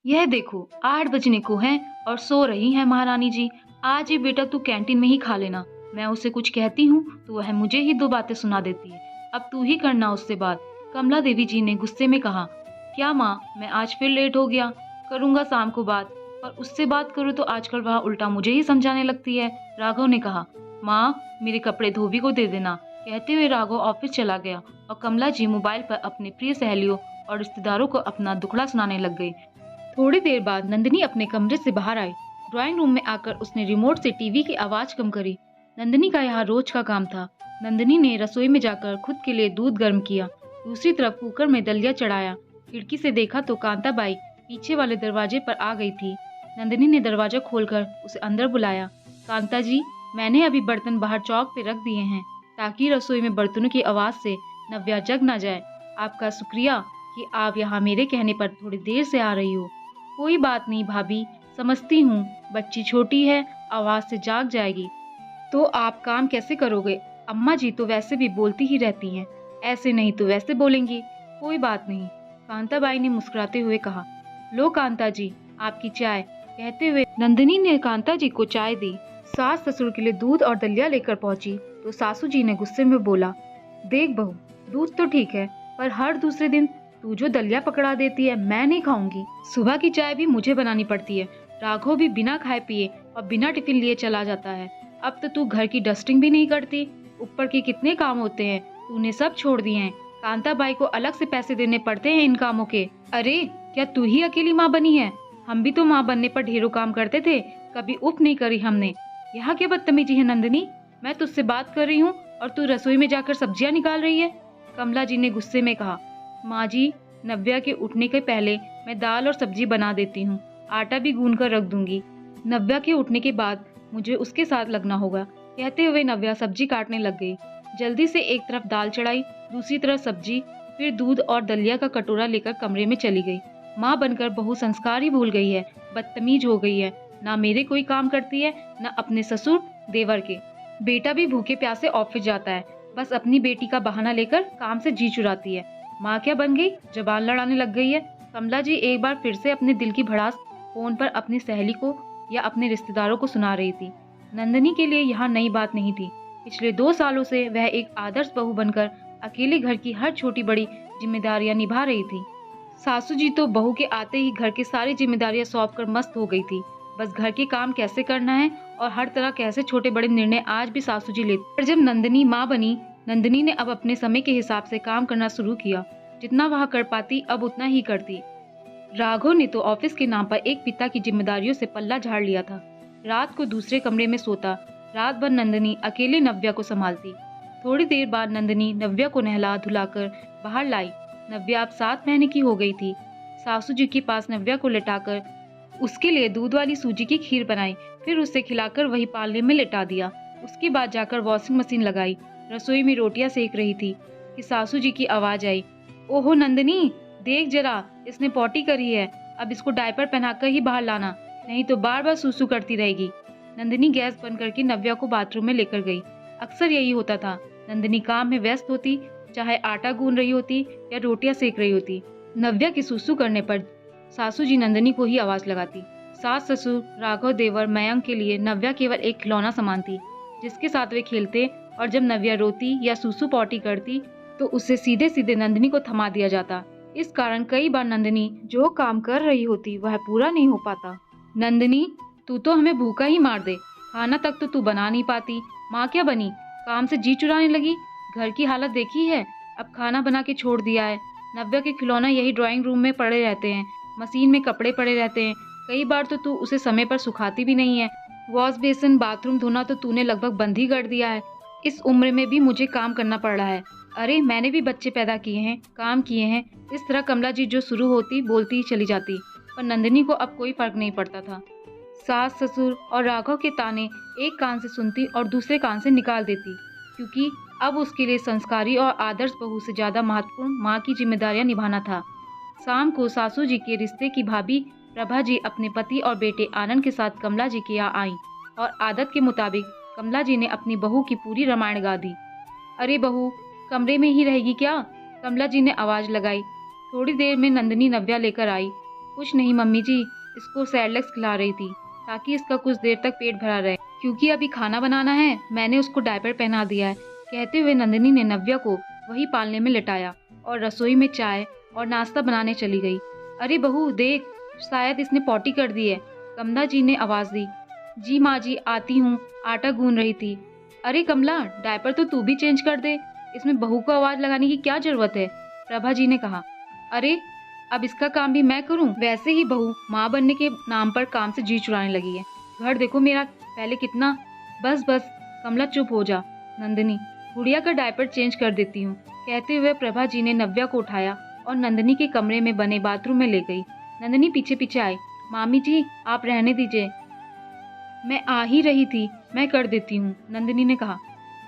यह देखो 8 बजने को हैं और सो रही हैं महारानी जी। आज ही बेटा तू कैंटीन में ही खा लेना। मैं उसे कुछ कहती हूँ तो वह मुझे ही 2 बातें सुना देती है। अब तू ही करना उससे बात। कमला देवी जी ने गुस्से में कहा। क्या माँ, मैं आज फिर लेट हो गया। करूँगा शाम को बात। पर उससे बात करूँ तो आजकल वह उल्टा मुझे ही समझाने लगती है। राघव ने कहा। माँ, मेरे कपड़े धोबी को दे देना। कहते हुए राघव ऑफिस चला गया और कमला जी मोबाइल पर अपने प्रिय सहेलियों और रिश्तेदारों को अपना दुखड़ा सुनाने लग गई। थोड़ी देर बाद नंदिनी अपने कमरे से बाहर आई। ड्राइंग रूम में आकर उसने रिमोट से टीवी की आवाज कम करी। नंदिनी का यहाँ रोज का काम था। नंदिनी ने रसोई में जाकर खुद के लिए दूध गर्म किया। दूसरी तरफ कुकर में दलिया चढ़ाया। खिड़की से देखा तो कांताबाई पीछे वाले दरवाजे पर आ गई थी। नंदिनी ने दरवाजा खोलकर उसे अंदर बुलाया। कांता जी, मैंने अभी बर्तन बाहर चौक पे रख दिए हैं ताकि रसोई में बर्तनों की आवाज से नव्या जग ना जाए। आपका शुक्रिया कि आप यहाँ मेरे कहने पर थोड़ी देर से आ रही हो। कोई बात नहीं भाभी, समझती हूँ, बच्ची छोटी है, आवाज से जाग जाएगी। तो आप काम कैसे करोगे? अम्मा जी तो वैसे भी बोलती ही रहती हैं, ऐसे नहीं तो वैसे बोलेंगी। कोई बात नहीं, कांताबाई ने मुस्कुराते हुए कहा। लो कांता जी, आपकी चाय। कहते हुए नंदिनी ने कांता जी को चाय दी। सास ससुर के लिए दूध और दलिया लेकर पहुंची तो सासू जी ने गुस्से में बोला। देख बहू, दूध तो ठीक है, पर हर दूसरे दिन तू जो दलिया पकड़ा देती है मैं नहीं खाऊंगी। सुबह की चाय भी मुझे बनानी पड़ती है। राघव भी बिना खाए पिए और बिना टिफिन लिए चला जाता है। अब तो तू घर की डस्टिंग भी नहीं करती। ऊपर के कितने काम होते हैं, तूने सब छोड़ दिए हैं। कांताबाई को अलग से पैसे देने पड़ते हैं इन कामों के। अरे, क्या तू ही अकेली माँ बनी है? हम भी तो माँ बनने पर ढेरों काम करते थे, कभी उफ नहीं करी हमने। यहाँ क्या बदतमीजी है नंदिनी? मैं तुझसे बात कर रही हूँ और तू रसोई में जाकर सब्जियाँ निकाल रही है। कमला जी ने गुस्से में कहा। माँ जी, नव्या के उठने के पहले मैं दाल और सब्जी बना देती हूँ। आटा भी गूंद कर रख दूंगी। नव्या के उठने के बाद मुझे उसके साथ लगना होगा। कहते हुए नव्या सब्जी काटने लग गई। जल्दी से एक तरफ दाल चढ़ाई, दूसरी तरफ सब्जी, फिर दूध और दलिया का कटोरा लेकर कमरे में चली गई। माँ बनकर बहु संस्कार ही भूल गई है, बदतमीज हो गई है। ना मेरे कोई काम करती है, ना अपने ससुर देवर के। बेटा भी भूखे प्यासे ऑफिस जाता है, बस अपनी बेटी का बहाना लेकर काम से जी चुराती है। माँ क्या बन गई, जबान लड़ाने लग गई है। कमला जी एक बार फिर से अपने दिल की भड़ास फोन पर अपनी सहेली को या अपने रिश्तेदारों को सुना रही थी। नंदिनी के लिए यहाँ नई बात नहीं थी। पिछले 2 सालों से वह एक आदर्श बहू बनकर अकेले घर की हर छोटी बड़ी जिम्मेदारियां निभा रही थी। सासू जी तो बहू के आते ही घर की सारी जिम्मेदारियां सौंप कर मस्त हो गई थी। बस घर के काम कैसे करना है और हर तरह कैसे छोटे बड़े निर्णय आज भी सासू जी लेती। पर जब नंदिनी माँ बनी, नंदिनी ने अब अपने समय के हिसाब से काम करना शुरू किया। जितना वह कर पाती अब उतना ही करती। राघव ने तो ऑफिस के नाम पर एक पिता की जिम्मेदारियों से पल्ला झाड़ लिया था। रात को दूसरे कमरे में सोता, रात भर नंदिनी अकेले नव्या को संभालती। थोड़ी देर बाद नंदिनी नव्या को नहला धुलाकर बाहर लाई। नव्या अब 7 महीने की हो गई थी। सासू जी के पास नव्या को लेटाकर उसके लिए दूध वाली सूजी की खीर बनाई, फिर उसे खिलाकर वही पालने में लेटा दिया। उसके बाद जाकर वॉशिंग मशीन लगाई। रसोई में रोटियां सेक रही थी कि सासू जी की आवाज आई। ओहो नंदिनी, देख जरा, इसने पॉटी करी है। अब इसको डायपर पहनाकर ही बाहर लाना, नहीं तो बार बार सूसू करती रहेगी। नंदिनी गैस बंद करके नव्या को बाथरूम में लेकर गई। अक्सर यही होता था। नंदिनी काम में व्यस्त होती, चाहे आटा गूंद रही होती या रोटियां सेक रही होती। नव्या के सूसू करने पर सासू जी नंदिनी को ही आवाज लगाती। सास ससुर राघव देवर मयंक के लिए नव्या केवल एक खिलौना सामान थी, जिसके साथ वे खेलते, और जब नव्या रोती या सूसू पॉटी करती तो उसे सीधे सीधे नंदिनी को थमा दिया जाता। इस कारण कई बार नंदिनी जो काम कर रही होती वह पूरा नहीं हो पाता। नंदिनी, तू तो हमें भूखा ही मार दे। खाना तक तो तू बना नहीं पाती। माँ क्या बनी, काम से जी चुराने लगी। घर की हालत देखी है, अब खाना बना के छोड़ दिया है। नव्या के खिलौना यही ड्राइंग रूम में पड़े रहते हैं, मशीन में कपड़े पड़े रहते हैं। कई बार तो तू उसे समय पर सुखाती भी नहीं है। वॉश बेसिन बाथरूम धोना तो तूने लगभग बंद ही कर दिया है। इस उम्र में भी मुझे काम करना पड़ रहा है। अरे, मैंने भी बच्चे पैदा किए हैं, काम किए हैं। इस तरह कमला जी जो शुरू होती बोलती ही चली जाती, पर नंदिनी को अब कोई फर्क नहीं पड़ता था। सास ससुर और राघव के ताने एक कान से सुनती और दूसरे कान से निकाल देती, क्योंकि अब उसके लिए संस्कारी और आदर्श बहू से ज्यादा महत्वपूर्ण माँ की जिम्मेदारियां निभाना था। शाम को सासू जी के रिश्ते की भाभी प्रभा जी अपने पति और बेटे आनंद के साथ कमला जी के यहाँ आईं और आदत के मुताबिक कमला जी ने अपनी बहू की पूरी रामायण गा दी। अरे बहू, कमरे में ही रहेगी क्या? कमला जी ने आवाज लगाई। थोड़ी देर में नंदिनी नव्या लेकर आई। कुछ नहीं मम्मी जी, इसको सैरेलैक्स खिला रही थी ताकि इसका कुछ देर तक पेट भरा रहे, क्योंकि अभी खाना बनाना है। मैंने उसको डायपर पहना दिया है। कहते हुए नंदिनी ने नव्या को वही पालने में लिटाया और रसोई में चाय और नाश्ता बनाने चली गई। अरे बहू देख, शायद इसने पॉटी कर दी है, कमला जी ने आवाज दी। जी माँ जी, आती हूँ, आटा गूंद रही थी। अरे कमला, डायपर तो तू भी चेंज कर दे, इसमें बहू को आवाज लगाने की क्या जरूरत है, प्रभा जी ने कहा। अरे अब इसका काम भी मैं करूं? वैसे ही बहू माँ बनने के नाम पर काम से जी चुराने लगी है। घर देखो मेरा पहले कितना। बस बस कमला चुप हो जा। नंदिनी, गुड़िया का डायपर चेंज कर देती हूँ, कहते हुए प्रभा जी ने नव्या को उठाया और नंदिनी के कमरे में बने बाथरूम में ले गई। नंदिनी पीछे पीछे आई। मामी जी आप रहने दीजिए, मैं आ ही रही थी, मैं कर देती हूँ, नंदिनी ने कहा।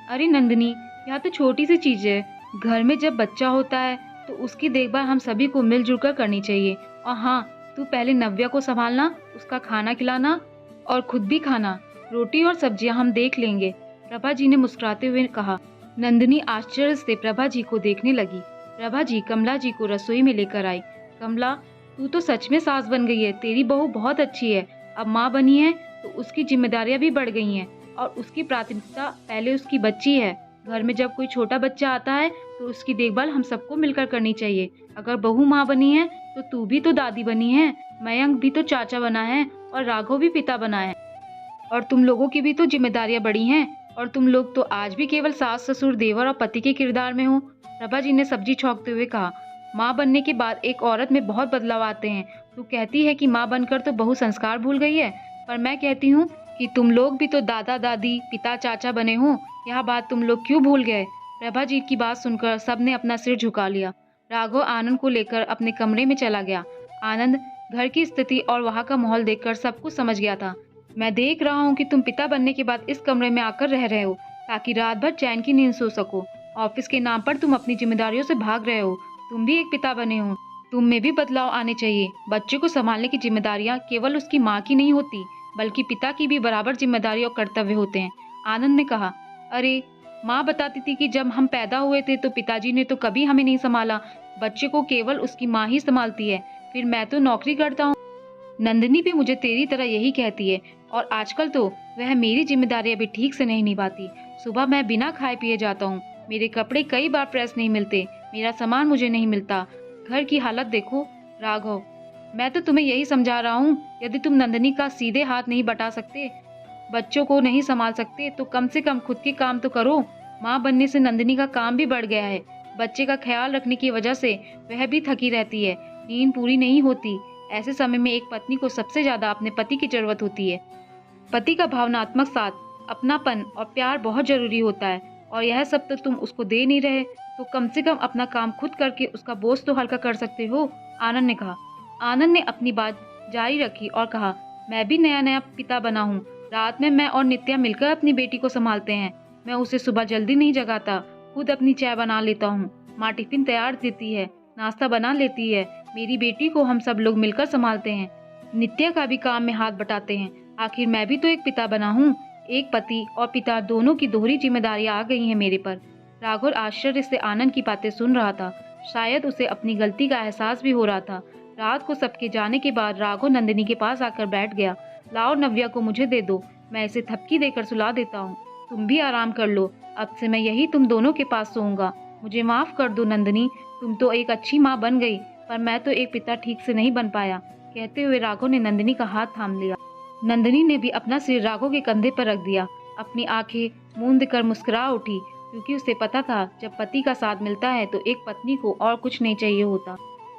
अरे नंदिनी, यह तो छोटी सी चीज है। घर में जब बच्चा होता है तो उसकी देखभाल हम सभी को मिलजुल कर करनी चाहिए। और हाँ, तू पहले नव्या को संभालना, उसका खाना खिलाना और खुद भी खाना। रोटी और सब्जियां हम देख लेंगे, प्रभा जी ने मुस्कुराते हुए कहा। नंदिनी आश्चर्य से प्रभा जी को देखने लगी। प्रभा जी कमला जी को रसोई में लेकर आई। कमला, तू तो सच में सास बन गई है, तेरी बहू बहुत अच्छी है। अब माँ बनी है तो उसकी जिम्मेदारियां भी बढ़ गई हैं और उसकी प्राथमिकता पहले उसकी बच्ची है। घर में जब कोई छोटा बच्चा आता है तो उसकी देखभाल हम सबको मिलकर करनी चाहिए। अगर बहू माँ बनी है तो तू भी तो दादी बनी है, मयंक भी तो चाचा बना है और राघव भी पिता बना है, और तुम लोगों की भी तो जिम्मेदारियां बड़ी हैं। और तुम लोग तो आज भी केवल सास ससुर देवर और पति के किरदार में हो, प्रभा जी ने सब्जी छौंकते हुए कहा। माँ बनने के बाद एक औरत में बहुत बदलाव आते हैं। तू कहती है कि माँ बनकर तो बहु संस्कार भूल गई है, पर मैं कहती हूँ कि तुम लोग भी तो दादा दादी पिता चाचा बने हो। यह बात तुम लोग क्यों भूल गए? प्रभा जी की बात सुनकर सबने अपना सिर झुका लिया। राघव आनंद को लेकर अपने कमरे में चला गया। आनंद घर की स्थिति और वहाँ का माहौल देखकर सब कुछ समझ गया था। मैं देख रहा हूँ कि तुम पिता बनने के बाद इस कमरे में आकर रह रहे हो ताकि रात भर चैन की नींद सो सको। ऑफिस के नाम पर तुम अपनी जिम्मेदारियों से भाग रहे हो। तुम भी एक पिता बने हो, तुम में भी बदलाव आने चाहिए। बच्चे को संभालने की जिम्मेदारियां केवल उसकी माँ की नहीं होती, बल्कि पिता की भी बराबर जिम्मेदारी और कर्तव्य होते हैं, आनंद ने कहा। अरे माँ बताती थी कि जब हम पैदा हुए थे तो पिताजी ने तो कभी हमें नहीं संभाला, बच्चे को केवल उसकी माँ ही संभालती है। फिर मैं तो नौकरी करता हूँ। नंदिनी भी मुझे तेरी तरह यही कहती है, और आजकल तो वह मेरी जिम्मेदारियां भी ठीक से नहीं निभाती। सुबह मैं बिना खाए पिए जाता हूँ, मेरे कपड़े कई बार प्रेस नहीं मिलते, मेरा सामान मुझे नहीं मिलता। घर की हालत देखो। राघव, मैं तो तुम्हें यही समझा रहा हूँ, यदि तुम नंदिनी का सीधे हाथ नहीं बटा सकते, बच्चों को नहीं संभाल सकते, तो कम से कम खुद के काम तो करो। माँ बनने से नंदिनी का काम भी बढ़ गया है। बच्चे का ख्याल रखने की वजह से वह भी थकी रहती है, नींद पूरी नहीं होती। ऐसे समय में एक पत्नी को सबसे ज्यादा अपने पति की जरूरत होती है। पति का भावनात्मक साथ, अपनापन और प्यार बहुत जरूरी होता है, और यह सब तो तुम उसको दे नहीं रहे, तो कम से कम अपना काम खुद करके उसका बोझ तो हल्का कर सकते हो, आनंद ने कहा। आनंद ने अपनी बात जारी रखी और कहा, मैं भी नया नया पिता बना हूँ। रात में मैं और नित्या मिलकर अपनी बेटी को संभालते हैं। मैं उसे सुबह जल्दी नहीं जगाता, खुद अपनी चाय बना लेता हूँ। माँ टिफिन तैयार देती है, नाश्ता बना लेती है। मेरी बेटी को हम सब लोग मिलकर संभालते हैं, नित्या का भी काम में हाथ बटाते हैं। आखिर मैं भी तो एक पिता बना हूँ। एक पति और पिता दोनों की दोहरी जिम्मेदारियां आ गई हैं मेरे पर। राघव आश्चर्य से आनंद की बातें सुन रहा था। शायद उसे अपनी गलती का एहसास भी हो रहा था। रात को सबके जाने के बाद राघव नंदिनी के पास आकर बैठ गया। लाओ नव्या को मुझे दे दो, मैं इसे थपकी देकर सुला देता हूँ। तुम भी आराम कर लो, अब से मैं यही तुम दोनों के पास सोऊंगा। मुझे माफ कर दो नंदिनी, तुम तो एक अच्छी माँ बन गई, पर मैं तो एक पिता ठीक से नहीं बन पाया। कहते हुए राघव ने नंदिनी का हाथ थाम लिया। नंदिनी ने भी अपना सिर राघव के कंधे पर रख दिया। अपनी आंखें मूंद कर मुस्कुरा उठी, क्योंकि उसे पता था जब पति का साथ मिलता है तो एक पत्नी को और कुछ नहीं चाहिए होता।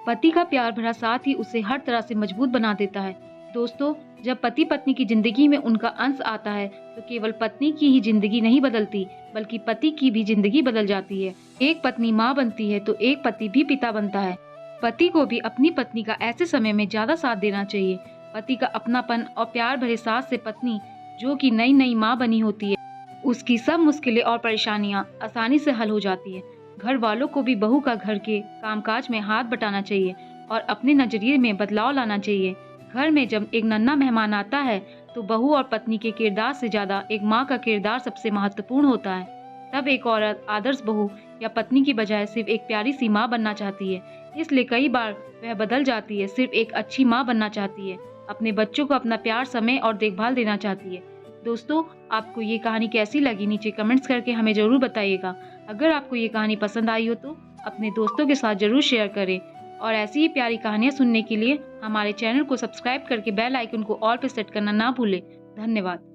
पति का प्यार भरा साथ ही उसे हर तरह से मजबूत बना देता है। दोस्तों, जब पति पत्नी की जिंदगी में उनका अंश आता है तो केवल पत्नी की ही जिंदगी नहीं बदलती, बल्कि पति की भी जिंदगी बदल जाती है। एक पत्नी माँ बनती है तो एक पति भी पिता बनता है। पति को भी अपनी पत्नी का ऐसे समय में ज्यादा साथ देना चाहिए। पति का अपनापन और प्यार भरे साथ से पत्नी, जो कि नई नई माँ बनी होती है, उसकी सब मुश्किलें और परेशानियां आसानी से हल हो जाती है। घर वालों को भी बहू का घर के कामकाज में हाथ बटाना चाहिए और अपने नजरिए में बदलाव लाना चाहिए। घर में जब एक नन्हा मेहमान आता है तो बहू और पत्नी के किरदार से ज्यादा एक माँ का किरदार सबसे महत्वपूर्ण होता है। तब एक औरत आदर्श बहू या पत्नी की बजाय सिर्फ एक प्यारी सी माँ बनना चाहती है। इसलिए कई बार वह बदल जाती है, सिर्फ एक अच्छी माँ बनना चाहती है, अपने बच्चों को अपना प्यार, समय और देखभाल देना चाहती है। दोस्तों, आपको ये कहानी कैसी लगी नीचे कमेंट्स करके हमें ज़रूर बताइएगा। अगर आपको ये कहानी पसंद आई हो तो अपने दोस्तों के साथ ज़रूर शेयर करें और ऐसी ही प्यारी कहानियाँ सुनने के लिए हमारे चैनल को सब्सक्राइब करके बेल आइकन को ऑल पे सेट करना ना भूलें। धन्यवाद।